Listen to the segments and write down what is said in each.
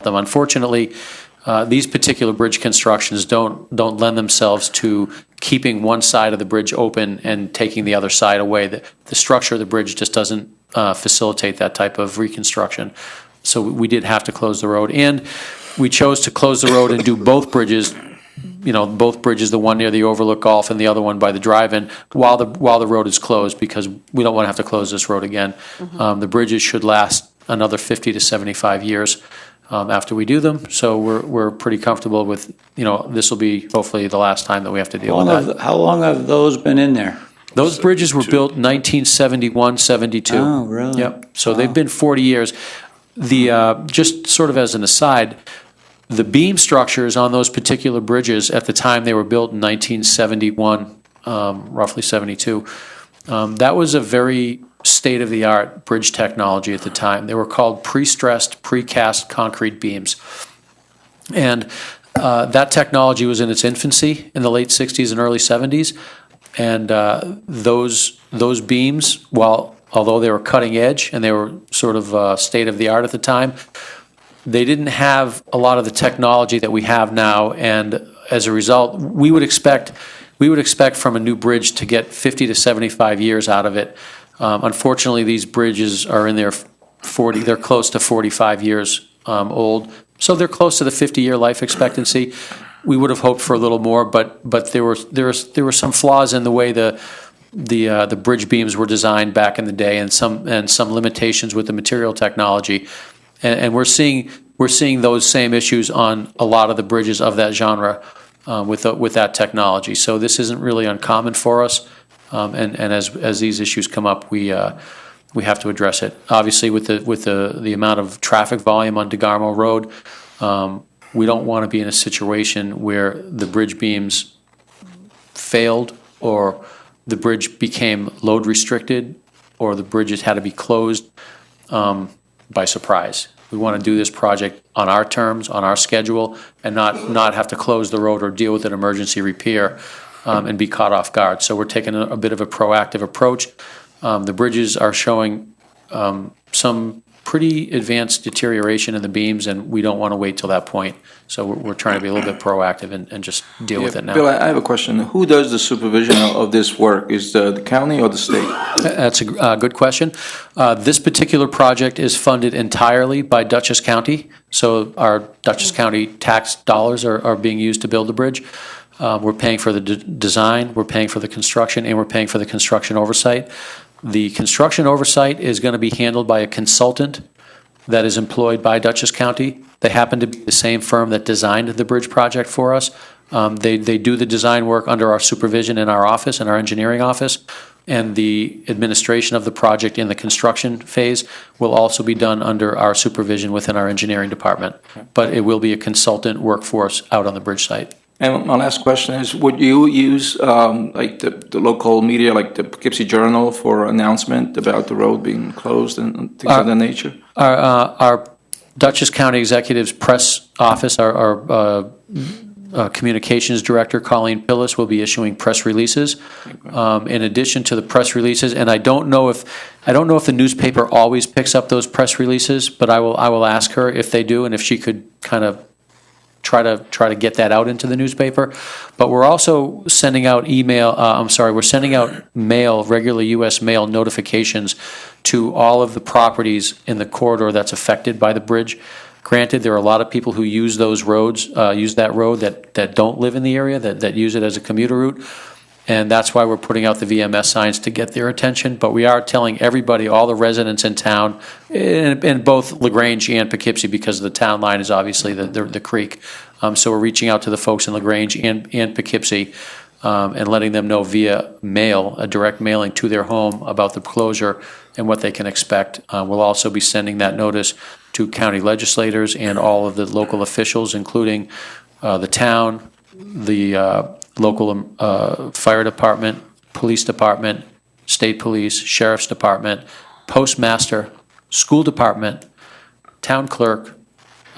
them. Unfortunately, these particular bridge constructions don't lend themselves to keeping one side of the bridge open and taking the other side away. The structure of the bridge just doesn't facilitate that type of reconstruction. So we did have to close the road, and we chose to close the road and do both bridges. Both bridges, the one near the Overlook Golf and the other one by the drive-in, while the road is closed, because we don't want to have to close this road again. The bridges should last another 50 to 75 years after we do them. So we're pretty comfortable with, this will be hopefully the last time that we have to deal with that. How long have those been in there? Those bridges were built in 1971, 72. Oh, really? Yep. So they've been 40 years. Just sort of as an aside, the beam structures on those particular bridges at the time they were built in 1971, roughly 72, that was a very state-of-the-art bridge technology at the time. They were called pre-stressed, precast concrete beams. And that technology was in its infancy in the late 60s and early 70s. And those beams, although they were cutting edge and they were sort of state-of-the-art at the time, they didn't have a lot of the technology that we have now, and as a result, we would expect from a new bridge to get 50 to 75 years out of it. Unfortunately, these bridges are in their they're close to 45 years old, so they're close to the 50-year life expectancy. We would have hoped for a little more, but there were some flaws in the way the bridge beams were designed back in the day, and some limitations with the material technology. And we're seeing those same issues on a lot of the bridges of that genre with that technology. So this isn't really uncommon for us. And as these issues come up, we have to address it. Obviously, with the amount of traffic volume on DeGarmo Road, we don't want to be in a situation where the bridge beams failed, or the bridge became load restricted, or the bridges had to be closed by surprise. We want to do this project on our terms, on our schedule, and not have to close the road or deal with an emergency repair and be caught off guard. So we're taking a bit of a proactive approach. The bridges are showing some pretty advanced deterioration in the beams, and we don't want to wait till that point. So we're trying to be a little bit proactive and just deal with it now. Bill, I have a question. Who does the supervision of this work? Is the county or the state? That's a good question. This particular project is funded entirely by Dutchess County. So our Dutchess County tax dollars are being used to build the bridge. We're paying for the design, we're paying for the construction, and we're paying for the construction oversight. The construction oversight is going to be handled by a consultant that is employed by Dutchess County. They happen to be the same firm that designed the bridge project for us. They do the design work under our supervision in our office, in our engineering office, and the administration of the project in the construction phase will also be done under our supervision within our engineering department. But it will be a consultant workforce out on the bridge site. And my last question is, would you use like the local media, like the Poughkeepsie Journal, for announcement about the road being closed and things of that nature? Our Dutchess County Executive's press office, our communications director, Colleen Pillis, will be issuing press releases. In addition to the press releases, and I don't know if the newspaper always picks up those press releases, but I will ask her if they do, and if she could kind of try to get that out into the newspaper. But we're also sending out we're sending out mail, regular U.S. mail notifications to all of the properties in the corridor that's affected by the bridge. Granted, there are a lot of people who use those roads, use that road that don't live in the area, that use it as a commuter route. And that's why we're putting out the VMS signs to get their attention. But we are telling everybody, all the residents in town, in both LaGrange and Poughkeepsie, because the town line is obviously the creek. So we're reaching out to the folks in LaGrange and Poughkeepsie and letting them know via mail, a direct mailing to their home about the closure and what they can expect. We'll also be sending that notice to county legislators and all of the local officials, including the town, the local fire department, police department, state police, sheriff's department, postmaster, school department, town clerk,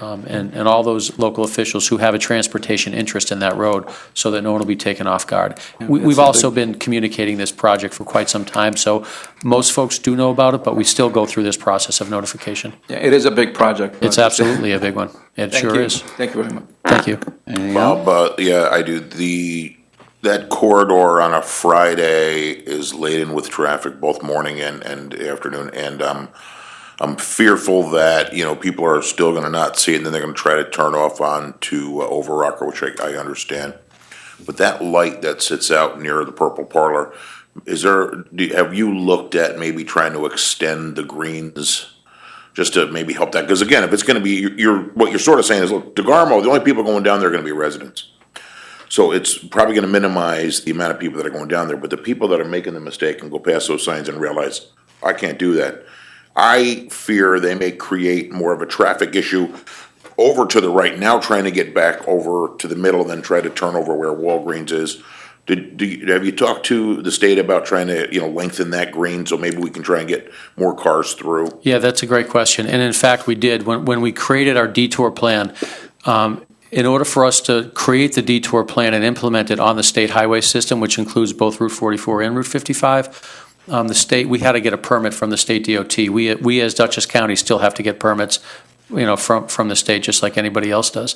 and all those local officials who have a transportation interest in that road so that no one will be taken off guard. We've also been communicating this project for quite some time, so most folks do know about it, but we still go through this process of notification. Yeah, it is a big project. It's absolutely a big one. It Thank sure you. is. Thank you very much. Thank you. Anything else? Bob, yeah, I do. That corridor on a Friday is laden with traffic, both morning and afternoon, and I'm fearful that, people are still gonna not see it, and then they're gonna try to turn off onto Overrocker, which I understand. But that light that sits out near the Purple Parlor, have you looked at maybe trying to extend the greens? Just to maybe help that, because again, if it's gonna be, what you're sort of saying is, look, DeGarmo, the only people going down there are gonna be residents. So it's probably gonna minimize the amount of people that are going down there, but the people that are making the mistake and go past those signs and realize, I can't do that. I fear they may create more of a traffic issue over to the right, now trying to get back over to the middle, then try to turn over where Walgreens is. Have you talked to the state about trying to, lengthen that green so maybe we can try and get more cars through? Yeah, that's a great question. And in fact, we did. When we created our detour plan, in order for us to create the detour plan and implement it on the state highway system, which includes both Route 44 and Route 55, we had to get a permit from the state DOT. We as Dutchess County still have to get permits, from the state, just like anybody else does.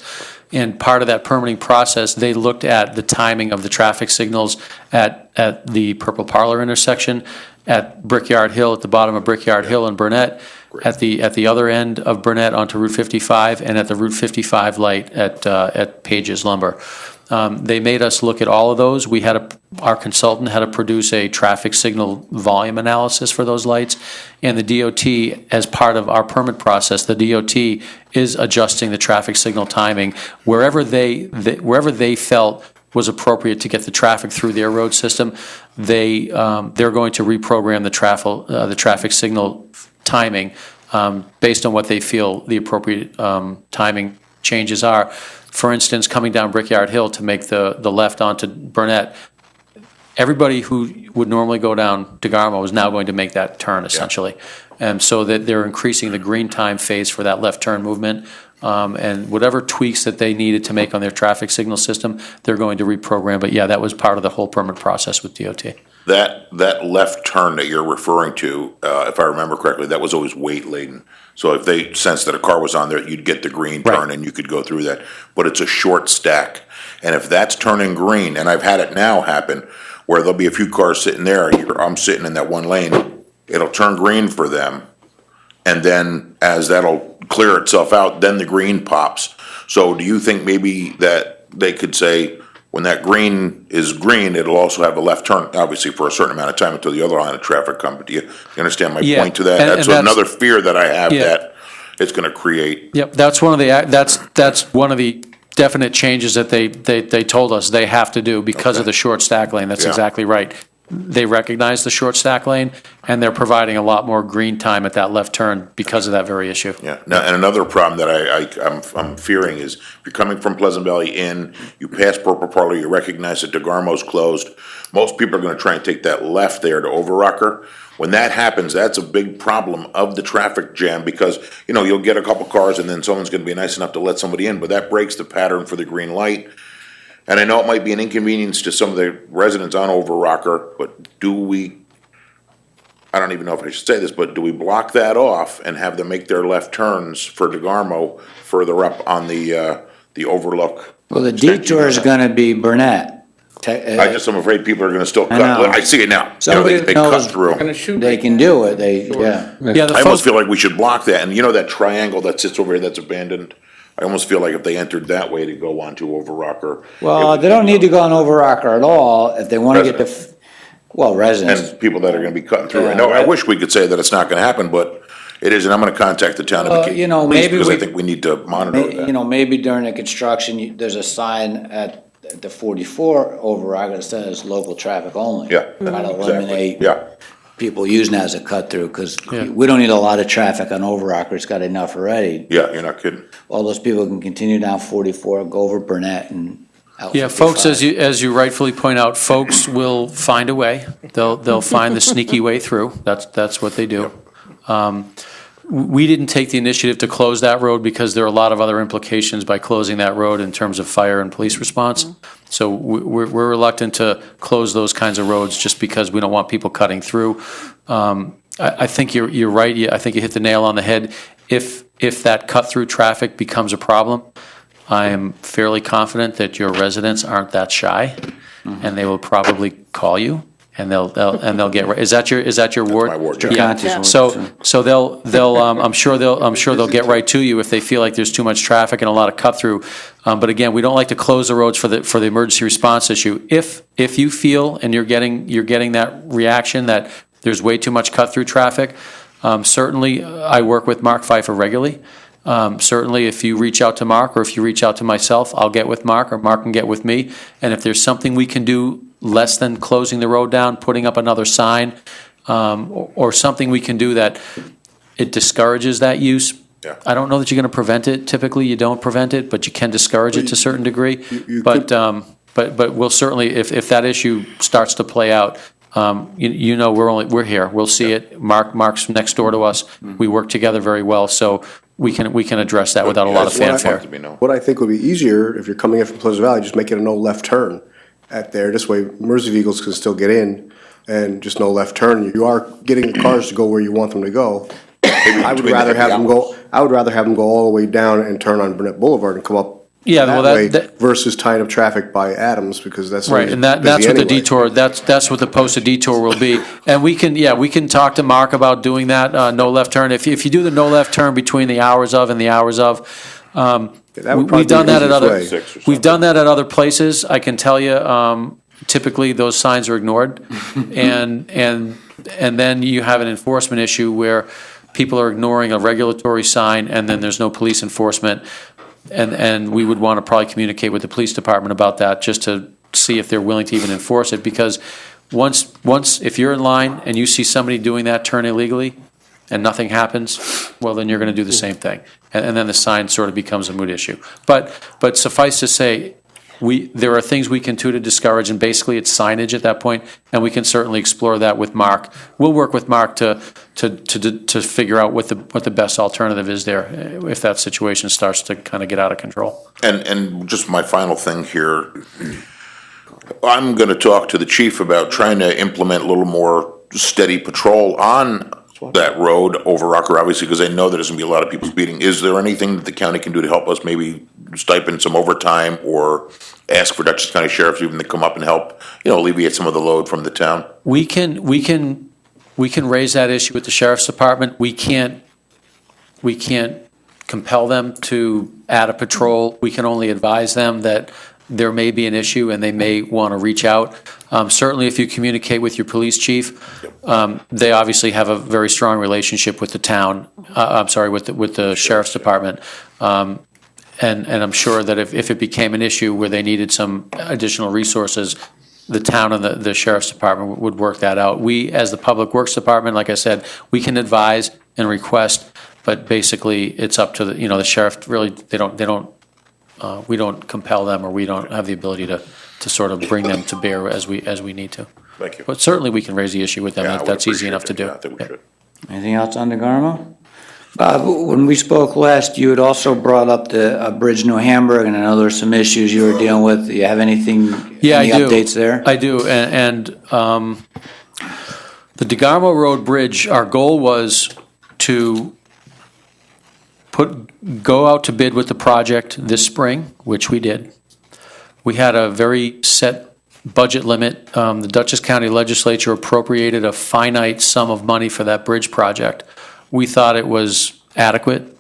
And part of that permitting process, they looked at the timing of the traffic signals at the Purple Parlor intersection, at Brickyard Hill, at the bottom of Brickyard Hill in Burnett, at the other end of Burnett onto Route 55, and at the Route 55 light at Page's Lumber. They made us look at all of those. Our consultant had to produce a traffic signal volume analysis for those lights, and the DOT, as part of our permit process, the DOT is adjusting the traffic signal timing wherever they felt was appropriate to get the traffic through their road system. They're going to reprogram the traffic signal timing based on what they feel the appropriate timing changes are. For instance, coming down Brickyard Hill to make the left onto Burnett, everybody who would normally go down DeGarmo is now going to make that turn, essentially. And so that they're increasing the green time phase for that left turn movement. And whatever tweaks that they needed to make on their traffic signal system, they're going to reprogram. But yeah, that was part of the whole permit process with DOT. That left turn that you're referring to, if I remember correctly, that was always weight laden. So if they sensed that a car was on there, you'd get the green turn and you could go through that. But it's a short stack. And if that's turning green, and I've had it now happen, where there'll be a few cars sitting there, and I'm sitting in that one lane, it'll turn green for them. And then as that'll clear itself out, then the green pops. So do you think maybe that they could say, when that green is green, it'll also have a left turn, obviously for a certain amount of time until the other line of traffic comes. Do you understand my point to that? That's another fear that I have, that it's going to create. Yep, that's one of the definite changes that they told us they have to do because of the short stack lane. That's exactly right. They recognize the short stack lane, and they're providing a lot more green time at that left turn because of that very issue. Yeah. Now, and another problem that I'm fearing is if you're coming from Pleasant Valley Inn, you pass Purple Parlor, you recognize that DeGarmo's closed. Most people are going to try and take that left there to Overrocker. When that happens, that's a big problem of the traffic jam because, you'll get a couple cars and then someone's going to be nice enough to let somebody in, but that breaks the pattern for the green light. And I know it might be an inconvenience to some of the residents on Overrocker, but I don't even know if I should say this, but do we block that off and have them make their left turns for DeGarmo further up on the overlook? Well, the detour is gonna be Burnett. I'm afraid people are gonna still cut. know. I see it now. Somebody They cut knows- through. They can do it, Yeah, I almost feel like we should block that. And that triangle that sits over here that's abandoned? I almost feel like if they entered that way to go onto Overrocker. Well, they don't need to go on Overrocker at all if they wanna get residents. And people that are gonna be cutting through. I Yeah, know, I right. wish we could say that it's not gonna happen, but it is, and I'm gonna contact the town of Well, Poughkeepsie maybe because I we- think we need to monitor that. Maybe during the construction, there's a sign at the 44 Overrocker that says local traffic only. Yeah, Try to exactly, eliminate yeah. people using that as a cut through, because we don't need a lot of traffic on Overrocker, it's got enough already. Yeah, you're not kidding. All those people can continue down 44, go over Burnett and out Yeah, folks, 55. as you rightfully point out, folks will find a way. They'll find the sneaky way through. That's what they do. we didn't take the initiative to close that road because there are a lot of other implications by closing that road in terms of fire and police response. So we're reluctant to close those kinds of roads just because we don't want people cutting through. I think you're right. I think you hit the nail on the head. If that cut-through traffic becomes a problem, I am fairly confident that your residents aren't that shy, and they will probably call you, and they'll get. Is that your ward? my ward, Yeah. yeah. So they'll I'm sure they'll get right to you if they feel like there's too much traffic and a lot of cut-through. But again, we don't like to close the roads for the emergency response issue. If you feel and you're getting that reaction that there's way too much cut-through traffic, certainly I work with Mark Pfeiffer regularly. Certainly, if you reach out to Mark or if you reach out to myself, I'll get with Mark or Mark can get with me. And if there's something we can do less than closing the road down, putting up another sign, or something we can do that it discourages that use. Yeah. I don't know that you're going to prevent it. Typically, you don't prevent it, but you can discourage it to a certain degree. But we'll certainly, if that issue starts to play out, we're here. We'll see it. Mark's next door to us. We work together very well, so we can address that without a lot of fanfare. What I think would be easier, if you're coming in from Pleasant Valley, just make it a no left turn at there. This way, emergency vehicles can still get in, and just no left turn. You are getting the cars to go where you want them to go. I would rather have them go. I would rather have them go all the way down and turn on Burnett Boulevard and come up. Yeah, well, way that versus tying up traffic by Adams, because that's right, always and that's busy what the anyway. detour. That's what the posted detour will be. And we can talk to Mark about doing that no left turn. If you do the no left turn between the hours of and the hours of. That would probably We've done be the that at easiest other. way. 6 or We've something. done that at other places. I can tell you, typically those signs are ignored, and then you have an enforcement issue where people are ignoring a regulatory sign, and then there's no police enforcement, and we would want to probably communicate with the police department about that just to see if they're willing to even enforce it, because once if you're in line and you see somebody doing that turn illegally, and nothing happens, well, then you're going to do the same thing. And then the sign sort of becomes a moot issue. But suffice to say, there are things we can do to discourage, and basically it's signage at that point, and we can certainly explore that with Mark. We'll work with Mark to figure out what the best alternative is there if that situation starts to kind of get out of control. And just my final thing here, I'm gonna talk to the chief about trying to implement a little more steady patrol on that road over Rocker, obviously, because I know there's gonna be a lot of people speeding. Is there anything that the county can do to help us, maybe stipend some overtime, or ask for Dutchess County Sheriff's even to come up and help, alleviate some of the load from the town? We can raise that issue with the sheriff's department. We can't compel them to add a patrol. We can only advise them that there may be an issue and they may want to reach out. Certainly, if you communicate with your police chief, they obviously have a very strong relationship with the town. With the sheriff's department. And I'm sure that if it became an issue where they needed some additional resources, the town and the sheriff's department would work that out. We, as the public works department, like I said, we can advise and request, but basically it's up to the sheriff. Really, we don't compel them, or we don't have the ability to sort of bring them to bear as we need to. Thank you. But certainly we can raise the issue with them. Yeah, I would That's easy appreciate enough to it. do. Yeah, I think we should. Anything else on DeGarmo? Bob, when we spoke last, you had also brought up the Bridge New Hamburg, and I know there's some issues you were dealing with. Do you have anything, Yeah, any I do. updates there? I do, and the DeGarmo Road Bridge, our goal was to go out to bid with the project this spring, which we did. We had a very set budget limit. The Dutchess County Legislature appropriated a finite sum of money for that bridge project. We thought it was adequate.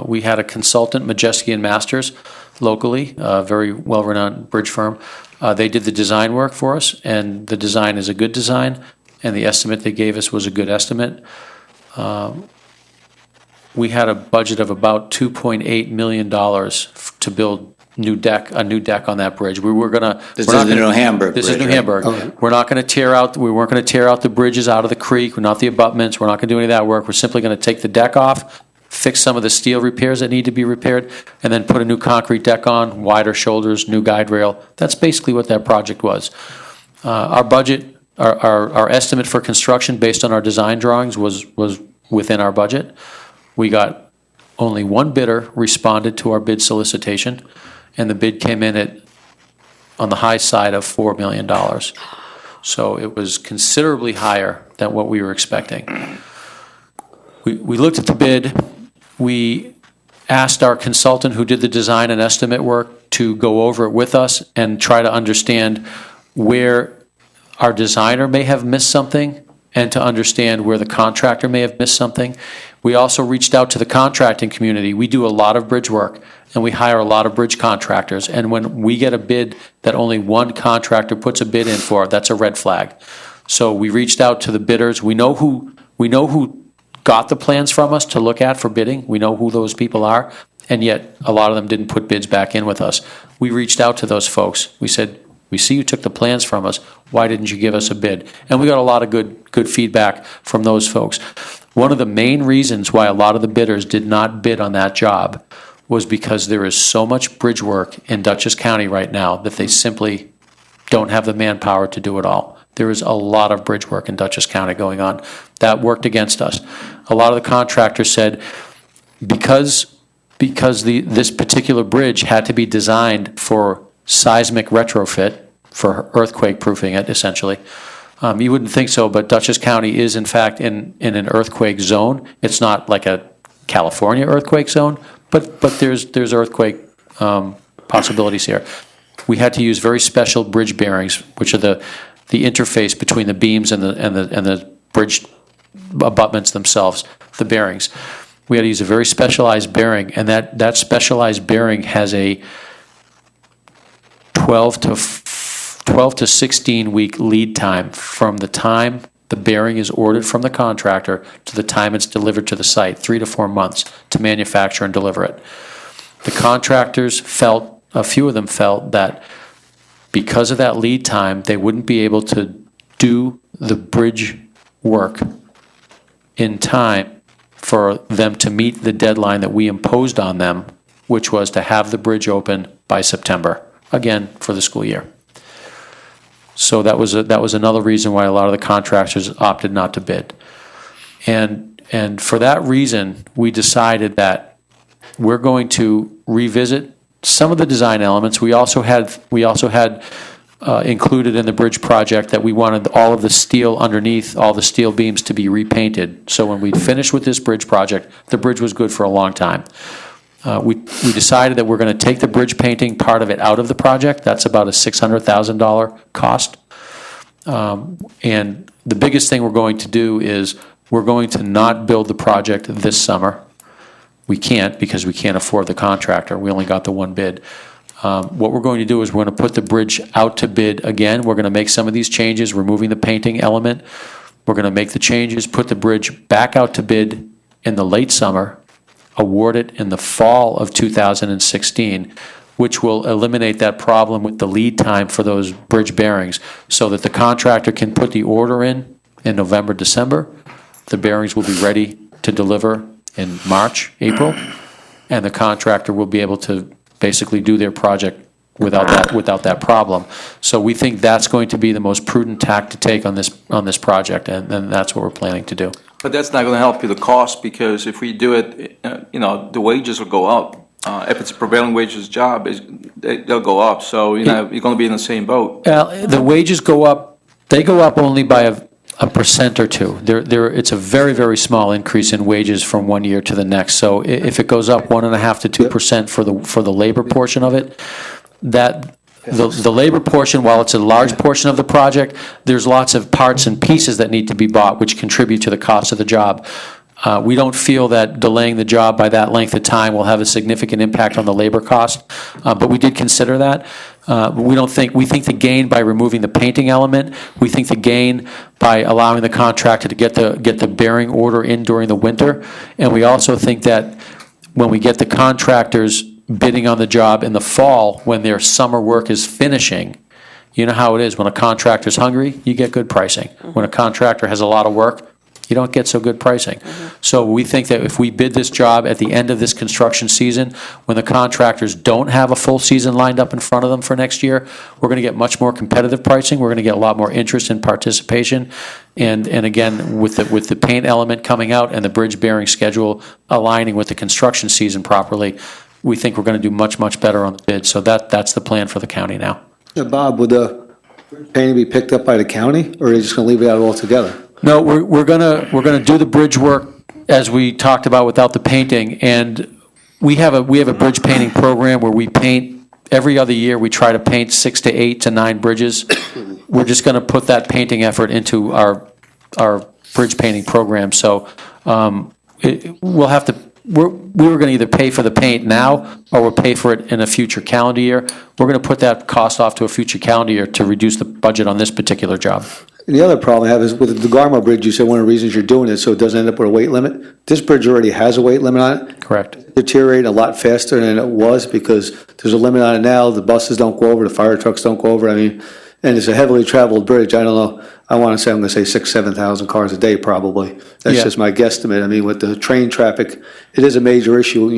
We had a consultant, Majeski and Masters, locally, a very well-renowned bridge firm. They did the design work for us, and the design is a good design, and the estimate they gave us was a good estimate. We had a budget of about $2.8 million to build a new deck on that bridge. We were gonna. This is the New Hamburg This is bridge, New right? Hamburg. Okay. We're not gonna tear out. We weren't gonna tear out the bridges out of the creek. We're not the abutments. We're not gonna do any of that work. We're simply gonna take the deck off, fix some of the steel repairs that need to be repaired, and then put a new concrete deck on, wider shoulders, new guide rail. That's basically what that project was. Our budget, our estimate for construction based on our design drawings was within our budget. We got only one bidder responded to our bid solicitation, and the bid came in on the high side of $4 million. So it was considerably higher than what we were expecting. We looked at the bid. We asked our consultant who did the design and estimate work to go over it with us and try to understand where our designer may have missed something and to understand where the contractor may have missed something. We also reached out to the contracting community. We do a lot of bridge work, and we hire a lot of bridge contractors. And when we get a bid that only one contractor puts a bid in for, that's a red flag. So we reached out to the bidders. We know who got the plans from us to look at for bidding. We know who those people are, and yet a lot of them didn't put bids back in with us. We reached out to those folks. We said, we see you took the plans from us. Why didn't you give us a bid? And we got a lot of good feedback from those folks. One of the main reasons why a lot of the bidders did not bid on that job was because there is so much bridge work in Dutchess County right now that they simply don't have the manpower to do it all. There is a lot of bridge work in Dutchess County going on. That worked against us. A lot of the contractors said because this particular bridge had to be designed for seismic retrofit, for earthquake proofing it, essentially. You wouldn't think so, but Dutchess County is in fact in an earthquake zone. It's not like a California earthquake zone, but there's earthquake possibilities here. We had to use very special bridge bearings, which are the interface between the beams and the bridge abutments themselves, the bearings. We had to use a very specialized bearing, and that specialized bearing has a 12 to 16 week lead time from the time the bearing is ordered from the contractor to the time it's delivered to the site, 3 to 4 months to manufacture and deliver it. The contractors felt, a few of them felt that because of that lead time, they wouldn't be able to do the bridge work in time for them to meet the deadline that we imposed on them, which was to have the bridge open by September, again, for the school year. So that was another reason why a lot of the contractors opted not to bid. And for that reason, we decided that we're going to revisit some of the design elements. We also had included in the bridge project that we wanted all of the steel underneath, all the steel beams to be repainted. So when we finished with this bridge project, the bridge was good for a long time. We decided that we're going to take the bridge painting part of it out of the project. That's about a $600,000 cost. And the biggest thing we're going to do is we're going to not build the project this summer. We can't because we can't afford the contractor. We only got the one bid. What we're going to do is we're going to put the bridge out to bid again. We're going to make some of these changes, removing the painting element. We're going to make the changes, put the bridge back out to bid in the late summer, award it in the fall of 2016, which will eliminate that problem with the lead time for those bridge bearings so that the contractor can put the order in November, December. The bearings will be ready to deliver in March, April, and the contractor will be able to basically do their project without that problem. So we think that's going to be the most prudent tack to take on this project, and that's what we're planning to do. But that's not going to help you the cost, because if we do it, the wages will go up. If it's a prevailing wages job, they'll go up. So you're going to be in the same boat. The wages go up. They go up only by a percent or two. It's a very, very small increase in wages from one year to the next. So if it goes up 1.5% to 2% for the labor portion of it, the labor portion, while it's a large portion of the project, there's lots of parts and pieces that need to be bought which contribute to the cost of the job. We don't feel that delaying the job by that length of time will have a significant impact on the labor cost, but we did consider that. We think the gain by removing the painting element, we think the gain by allowing the contractor to get the bearing order in during the winter, and we also think that when we get the contractors bidding on the job in the fall when their summer work is finishing, you know how it is. When a contractor's hungry, you get good pricing. When a contractor has a lot of work, you don't get so good pricing. So we think that if we bid this job at the end of this construction season, when the contractors don't have a full season lined up in front of them for next year, we're going to get much more competitive pricing. We're going to get a lot more interest and participation. And again, with the paint element coming out and the bridge bearing schedule aligning with the construction season properly, we think we're going to do much, much better on the bid. So that's the plan for the county now. Bob, would the painting be picked up by the county, or are they just going to leave it out altogether? No, we're gonna do the bridge work as we talked about without the painting, and we have a bridge painting program where we paint every other year. We try to paint 6 to 8 to 9 bridges. We're just gonna put that painting effort into our bridge painting program. So we'll have to. We were going to either pay for the paint now or we'll pay for it in a future calendar year. We're going to put that cost off to a future calendar year to reduce the budget on this particular job. And the other problem I have is with the Garmo Bridge, you said one of the reasons you're doing it so it doesn't end up with a weight limit. This bridge already has a weight limit on it. Correct. Deteriorating a lot faster than it was because there's a limit on it now. The buses don't go over, the fire trucks don't go over. I mean, and it's a heavily traveled bridge. I don't know. I want to say, I'm going to say 6,000, 7,000 cars a day probably. That's Yeah. just my guesstimate. I mean, with the train traffic, it is a major issue,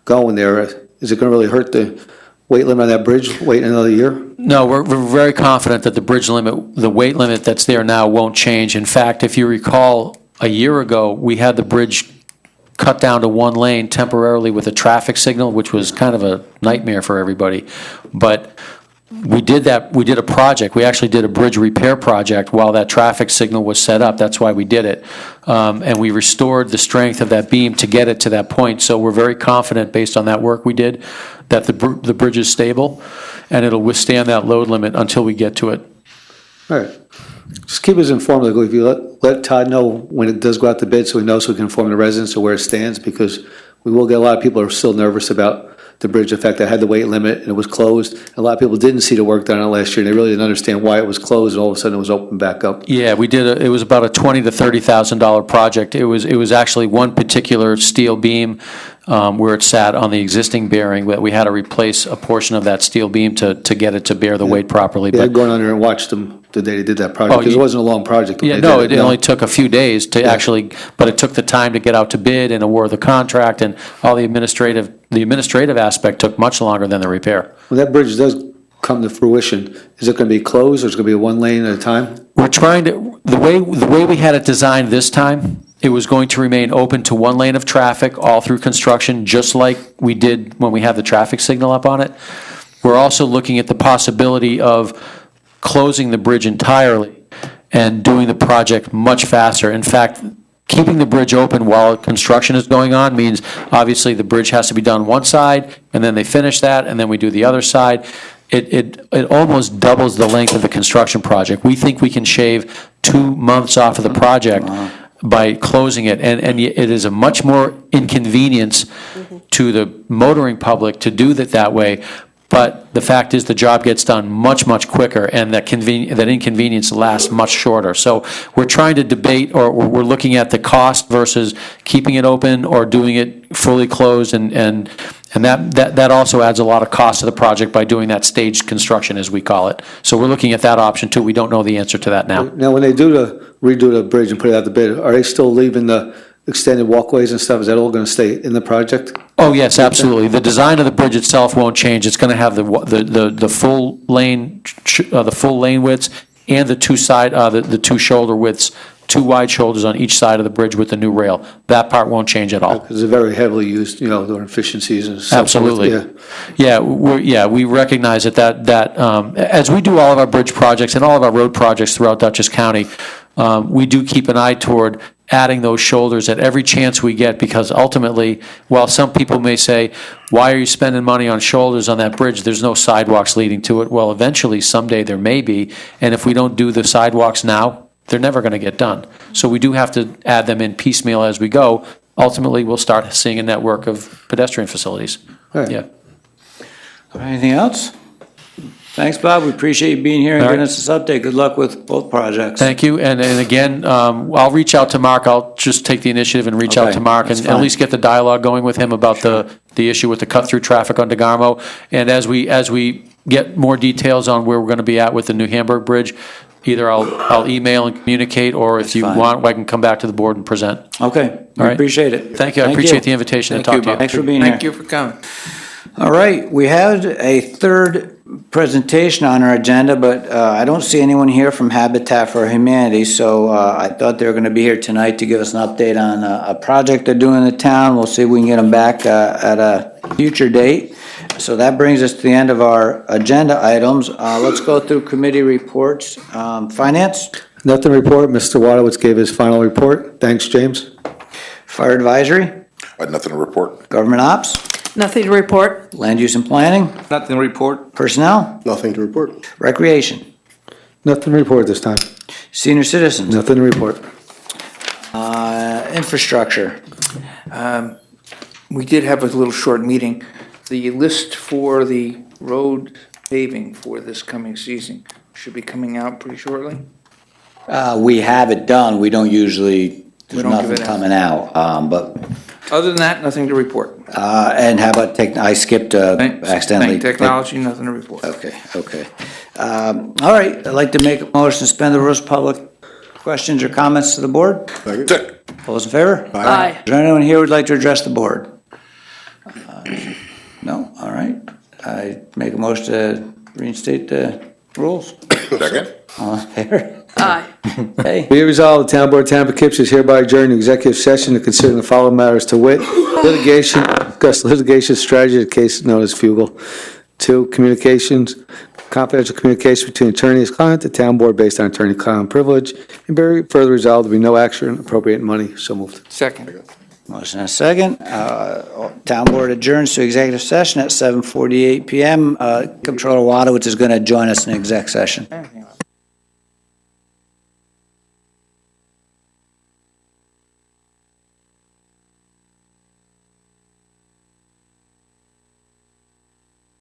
going there. Is it going to really hurt the weight limit on that bridge, wait another year? No, we're very confident that the bridge limit, the weight limit that's there now won't change. In fact, if you recall, a year ago, we had the bridge cut down to one lane temporarily with a traffic signal, which was kind of a nightmare for everybody. But we did that, we did a project, we actually did a bridge repair project while that traffic signal was set up, that's why we did it. And we restored the strength of that beam to get it to that point, so we're very confident, based on that work we did, that the bridge is stable, and it'll withstand that load limit until we get to it. All right. Just keep us informed. If you let Todd know when it does go out to bid, so he knows, so we can inform the residents of where it stands, because we will get a lot of people who are still nervous about the bridge. The fact that it had the weight limit and it was closed. A lot of people didn't see the work done on it last year, and they really didn't understand why it was closed, and all of a sudden it was opened back up. Yeah, we did. It was about a $20,000 to $30,000 project. It was actually one particular steel beam where it sat on the existing bearing. We had to replace a portion of that steel beam to get it to bear the weight properly. Yeah, But I'd gone under and watched them the day they did that project, because it wasn't a long project. when yeah, they no, did it only took a few days to actually, but it took the time to get out to bid and award the contract, and all the administrative aspect took much longer than the repair. When that bridge does come to fruition, is it going to be closed, or is it going to be a one lane at a time? We're trying to, the way we had it designed this time, it was going to remain open to one lane of traffic all through construction, just like we did when we had the traffic signal up on it. We're also looking at the possibility of closing the bridge entirely and doing the project much faster. In fact, keeping the bridge open while construction is going on means, obviously, the bridge has to be done one side, and then they finish that, and then we do the other side. It almost doubles the length of the construction project. We think we can shave 2 months off of the project by closing it, and it is a much more inconvenience to the motoring public to do that way. But the fact is, the job gets done much, much quicker, and that inconvenience lasts much shorter. So we're trying to debate, or we're looking at the cost versus keeping it open or doing it fully closed, and that also adds a lot of cost to the project by doing that staged construction, as we call it. So we're looking at that option too. We don't know the answer to that now. Now, when they redo the bridge and put it out to bid, are they still leaving the extended walkways and stuff? Is that all going to stay in the project? Oh, yes, absolutely. The design of the bridge itself won't change. It's going to have the full lane, the full lane widths and the two shoulder widths, 2 wide shoulders on each side of the bridge with the new rail. That part won't change at all. Because they're very heavily used, during fishing season and so forth. Absolutely. Yeah. We recognize that as we do all of our bridge projects and all of our road projects throughout Dutchess County, we do keep an eye toward adding those shoulders at every chance we get, because ultimately, while some people may say, why are you spending money on shoulders on that bridge? There's no sidewalks leading to it. Well, eventually, someday there may be, and if we don't do the sidewalks now, they're never going to get done. So we do have to add them in piecemeal as we go. Ultimately, we'll start seeing a network of pedestrian facilities. All right. Yeah. Anything else? Thanks, Bob. We appreciate you being here and All right. giving us this update. Good luck with both projects. Thank you, and again, I'll reach out to Mark. I'll just take the initiative and reach out Okay, to Mark and that's at fine. least get the dialogue going with him about the issue with the cut-through traffic on DeGarmo. And as we get more details on where we're going to be at with the New Hamburg Bridge, either I'll email and communicate, or if you fine. want, I can come back to the board and present. Okay, we right. appreciate it. Thank you. I appreciate the invitation to Thank you, talk to you. Bob. Thanks for being here. Thank you for coming. All right, we had a third presentation on our agenda, but I don't see anyone here from Habitat for Humanity, so I thought they were going to be here tonight to give us an update on a project they're doing in the town. We'll see if we can get them back at a future date. So that brings us to the end of our agenda items. Let's go through committee reports. Finance, Nothing to report. Mr. Wadowitz gave his final report. Thanks, James. Fire Advisory, I had nothing to report. Government Ops, Nothing to report. Land Use and Planning, Nothing to report. Personnel, Nothing to report. Recreation, Nothing to report this time. Senior Citizens, Nothing to report. Infrastructure. We did have a little short meeting. The list for the road paving for this coming season should be coming out pretty shortly. We have it done, we don't usually, there's don't give nothing it out. coming out, but, Other than that, nothing to report. and how about I skipped accidentally. Technology, nothing to report. Okay. All right, I'd like to make a motion to suspend the rules, public questions or comments to the board. Second. All those in favor? Aye. Is there anyone here who'd like to address the board? No, all right. I make a motion to reinstate the rules. Second? All in favor? Aye. Okay. Be it resolved, the Town Board of Tampa Kips is hereby adjourned to executive session to consider the following matters to wit: litigation, discuss litigation strategy, the case known as Fugel. 2, communications, confidential communication between attorney and client, the town board based on attorney-client privilege, and be further resolved, there be no action, appropriate money, so moved. Second. Motion and a second. Town board adjourns to executive session at 7:48 PM. Comptroller Wadowitz is going to join us in exec session.